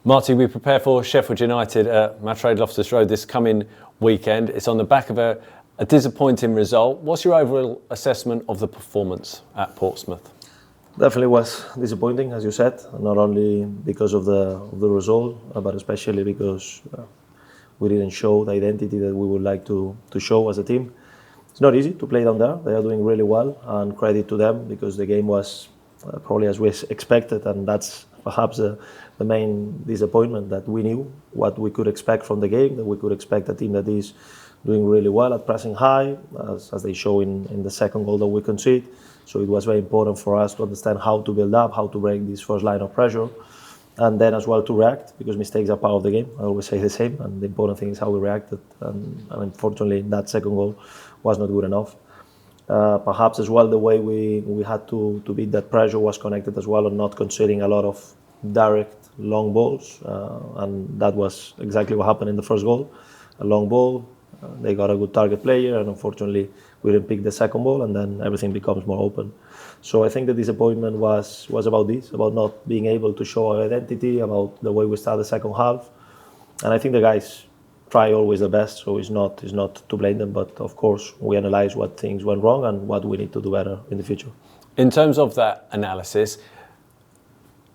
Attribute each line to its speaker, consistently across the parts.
Speaker 1: Marty, we prepare for Sheffield United at Martí Loftus Road this coming weekend. It's on the back of a disappointing result. What's your overall assessment of the performance at Portsmouth?
Speaker 2: Definitely was disappointing, as you said, not only because of the result, but especially because we didn't show the identity that we would like to show as a team. It's not easy to play down there. They are doing really well, and credit to them because the game was probably as we expected, and that's perhaps the main disappointment, that we knew what we could expect from the game, that we could expect a team that is doing really well at pressing high, as they show in the second goal that we concede. So it was very important for us to understand how to build up, how to break this first line of pressure, and then as well to react, because mistakes are part of the game. I always say the same, and the important thing is how we reacted. And unfortunately, that second goal was not good enough. Perhaps as well the way we had to beat that pressure was connected as well on not conceding a lot of direct long balls, and that was exactly what happened in the first goal. A long ball, they got a good target player, and unfortunately we didn't pick the second ball, and then everything becomes more open. So I think the disappointment was about this, about not being able to show our identity, about the way we started the second half. And I think the guys try always the best, so it's not to blame them, but of course we analyze what things went wrong and what we need to do better in the future.
Speaker 1: In terms of that analysis,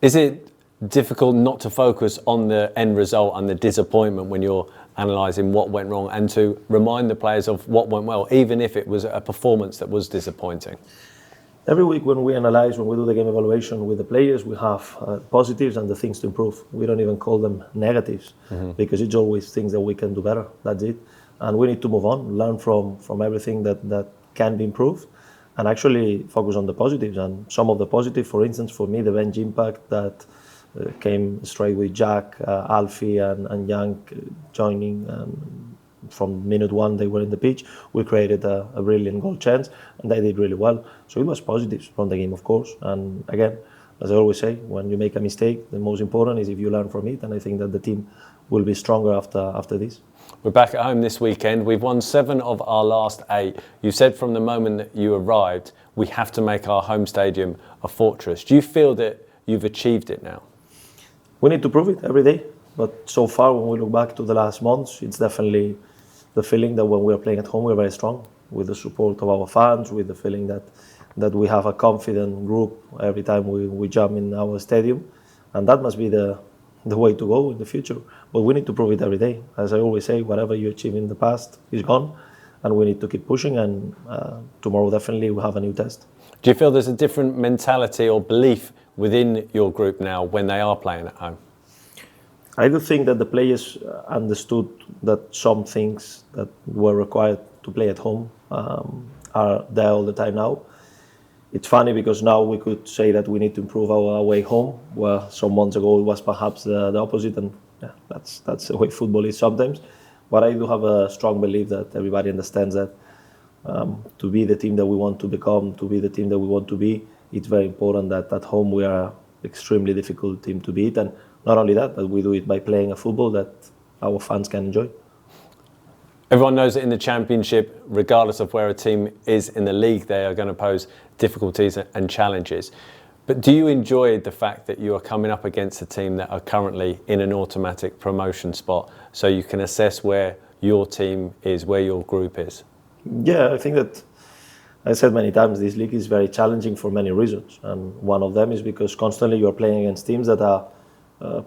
Speaker 1: is it difficult not to focus on the end result and the disappointment when you're analysing what went wrong, and to remind the players of what went well, even if it was a performance that was disappointing?
Speaker 2: Every week when we analyse, when we do the game evaluation with the players, we have positives and the things to improve. We don't even call them negatives, because it's always things that we can do better. That's it. And we need to move on, learn from everything that can be improved, and actually focus on the positives. And some of the positives, for instance, for me, the bench impact that came straight with Jack, Alfie and Young joining. From minute one, they were in the pitch. We created a brilliant goal chance, and they did really well. So it was positives from the game, of course. And again, as I always say, when you make a mistake, the most important is if you learn from it. And I think that the team will be stronger after this.
Speaker 1: We're back at home this weekend. We've won 7 of our last 8. You said from the moment that you arrived, we have to make our home stadium a fortress. Do you feel that you've achieved it now?
Speaker 2: We need to prove it every day. But so far, when we look back to the last months, it's definitely the feeling that when we are playing at home, we're very strong, with the support of our fans, with the feeling that we have a confident group every time we jump in our stadium. And that must be the way to go in the future. But we need to prove it every day. As I always say, whatever you achieve in the past is gone, and we need to keep pushing, and tomorrow definitely we'll have a new test.
Speaker 1: Do you feel there's a different mentality or belief within your group now when they are playing at home?
Speaker 2: I do think that the players understood that some things that were required to play at home are there all the time now. It's funny because now we could say that we need to improve our away home, where some months ago it was perhaps the opposite, and yeah, that's the way football is sometimes. But I do have a strong belief that everybody understands that to be the team that we want to become, to be the team that we want to be, it's very important that at home we are an extremely difficult team to beat. And not only that, but we do it by playing a football that our fans can enjoy.
Speaker 1: Everyone knows that in the Championship, regardless of where a team is in the league, they are going to pose difficulties and challenges. But do you enjoy the fact that you are coming up against a team that are currently in an automatic promotion spot, so you can assess where your team is, where your group is? Yeah,
Speaker 2: I think that, I said many times, this league is very challenging for many reasons. And one of them is because constantly you are playing against teams that are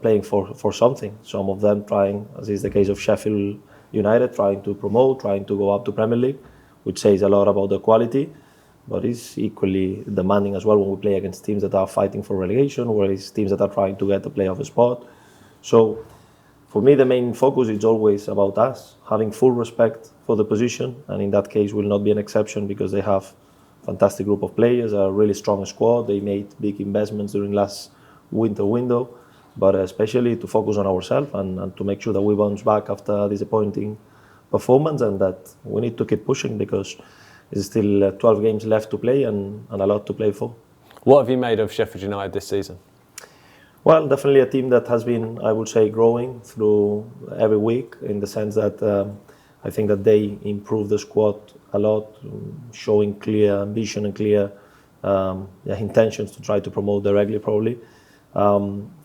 Speaker 2: playing for something. Some of them trying, as is the case of Sheffield United, trying to promote, trying to go up to Premier League, which says a lot about the quality, but it's equally demanding as well when we play against teams that are fighting for relegation, or it's teams that are trying to get a playoff spot. So for me, the main focus is always about us, having full respect for the position, and in that case will not be an exception, because they have a fantastic group of players, a really strong squad. They made big investments during last winter window, but especially to focus on ourselves and to make sure that we bounce back after a disappointing performance, and that we need to keep pushing, because there's still 12 games left to play and a lot to play for.
Speaker 1: What have you made of Sheffield United this season?
Speaker 2: Well, definitely a team that has been, I would say, growing through every week, in the sense that I think that they improved the squad a lot, showing clear ambition and clear intentions to try to promote directly, probably.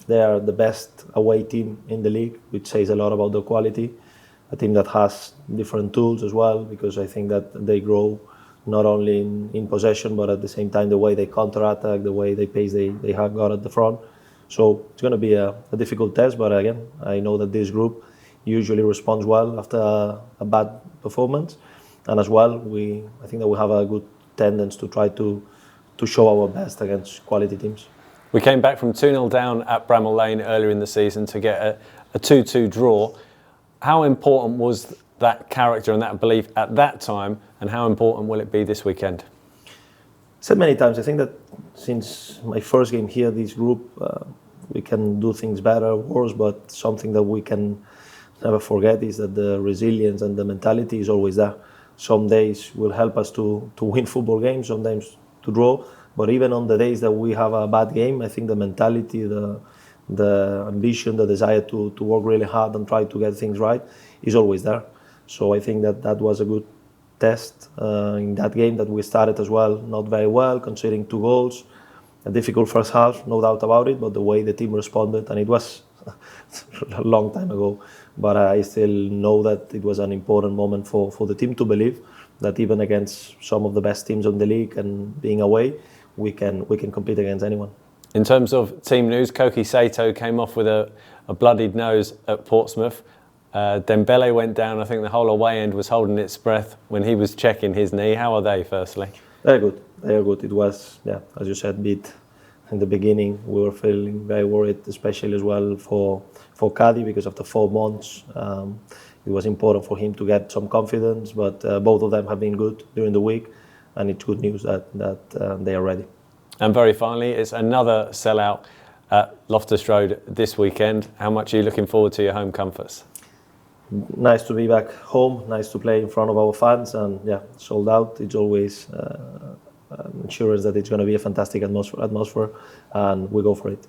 Speaker 2: They are the best away team in the league, which says a lot about their quality. A team that has different tools as well, because I think that they grow not only in possession, but at the same time the way they counter-attack, the way they pace they have got at the front. So it's going to be a difficult test, but again, I know that this group usually responds well after a bad performance. And as well, I think that we have a good tendency to try to show our best against quality teams.
Speaker 1: We came back from 2-0 down at Bramall Lane earlier in the season to get a 2-2 draw. How important was that character and that belief at that time, and how important will it be this weekend?
Speaker 2: Said many times, I think that since my first game here, this group, we can do things better, worse, but something that we can never forget is that the resilience and the mentality is always there. Some days will help us to win football games, sometimes to draw, but even on the days that we have a bad game, I think the mentality, the ambition, the desire to work really hard and try to get things right is always there. So I think that was a good test in that game that we started as well, not very well, conceding 2 goals. A difficult first half, no doubt about it, but the way the team responded, and it was a long time ago, but I still know that it was an important moment for the team to believe that even against some of the best teams in the league and being away, we can compete against anyone.
Speaker 1: In terms of team news, Koki Sato came off with a bloodied nose at Portsmouth. Dembele went down. I think the whole away end was holding its breath when he was checking his knee. How are they, firstly?
Speaker 2: Very good. Very good. It was, as you said, bit in the beginning. We were feeling very worried, especially as well for Caddy, because after 4 months, it was important for him to get some confidence. But both of them have been good during the week, and it's good news that they are ready.
Speaker 1: And very finally, it's another sellout at Loftus Road this weekend. How much are you looking forward to your home comforts?
Speaker 2: Nice to be back home, nice to play in front of our fans, and sold out. It's always assurance that it's going to be a fantastic atmosphere, and we go for it.